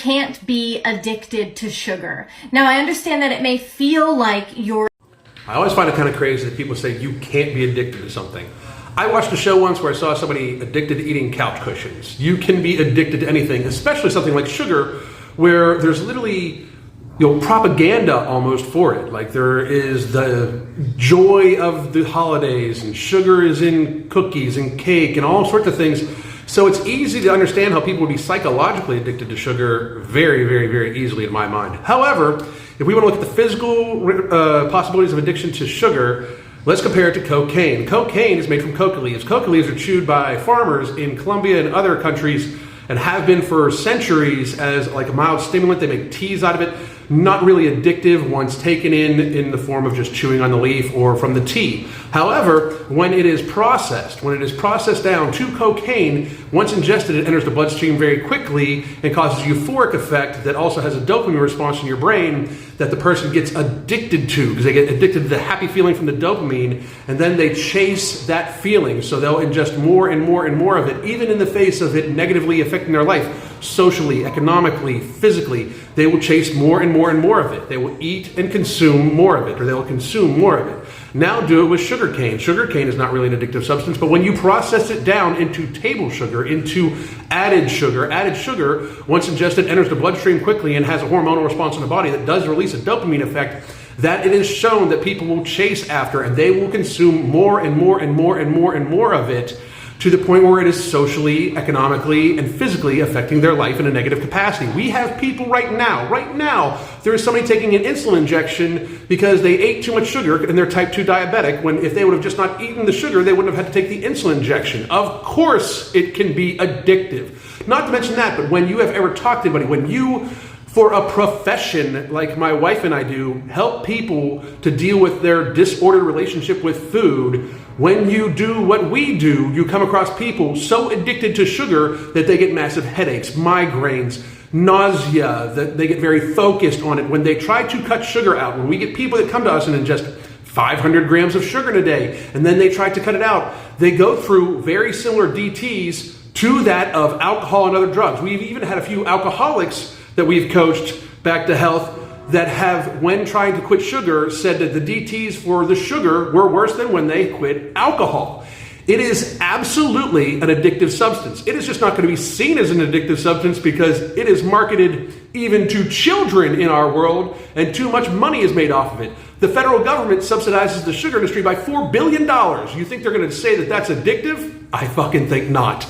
can't be addicted to sugar. Now, I understand that it may feel like you're... I always find it kind of crazy that people say you can't be addicted to something. I watched a show once where I saw somebody addicted to eating couch cushions. You can be addicted to anything, especially something like sugar, where there's literally propaganda almost for it. Like there is the joy of the holidays, and sugar is in cookies and cake and all sorts of things. So it's easy to understand how people would be psychologically addicted to sugar very, very, very easily in my mind. However, if we want to look at the physical possibilities of addiction to sugar, let's compare it to cocaine. Cocaine is made from coca leaves. Coca leaves are chewed by farmers in Colombia and other countries and have been for centuries as like a mild stimulant. They make teas out of it. Not really addictive once taken in the form of just chewing on the leaf or from the tea. However, when it is processed down to cocaine, once ingested, it enters the bloodstream very quickly and causes a euphoric effect that also has a dopamine response in your brain that the person gets addicted to, because they get addicted to the happy feeling from the dopamine, and then they chase that feeling. So they'll ingest more and more and more of it, even in the face of it negatively affecting their life. Socially, economically, physically, they will chase more and more and more of it. They will eat and consume more of it, or they will consume more of it. Now do it with sugarcane. Sugarcane is not really an addictive substance, but when you process it down into table sugar, into added sugar, once ingested, enters the bloodstream quickly and has a hormonal response in the body that does release a dopamine effect, that it is shown that people will chase after, and they will consume more and more and more and more and more of it, to the point where it is socially, economically, and physically affecting their life in a negative capacity. We have people right now, there is somebody taking an insulin injection because they ate too much sugar and they're type 2 diabetic, when if they would have just not eaten the sugar, they wouldn't have had to take the insulin injection. Of course it can be addictive. Not to mention that, but when you have ever talked to anybody, when you, for a profession like my wife and I do, help people to deal with their disordered relationship with food, when you do what we do, you come across people so addicted to sugar that they get massive headaches, migraines, nausea, that they get very focused on it. When they try to cut sugar out, when we get people that come to us and ingest 500 grams of sugar in a day, and then they try to cut it out, they go through very similar DTs to that of alcohol and other drugs. We've even had a few alcoholics that we've coached back to health that have, when trying to quit sugar, said that the DTs for the sugar were worse than when they quit alcohol. It is absolutely an addictive substance. It is just not going to be seen as an addictive substance because it is marketed even to children in our world, and too much money is made off of it. The federal government subsidizes the sugar industry by $4 billion. You think they're going to say that that's addictive? I fucking think not.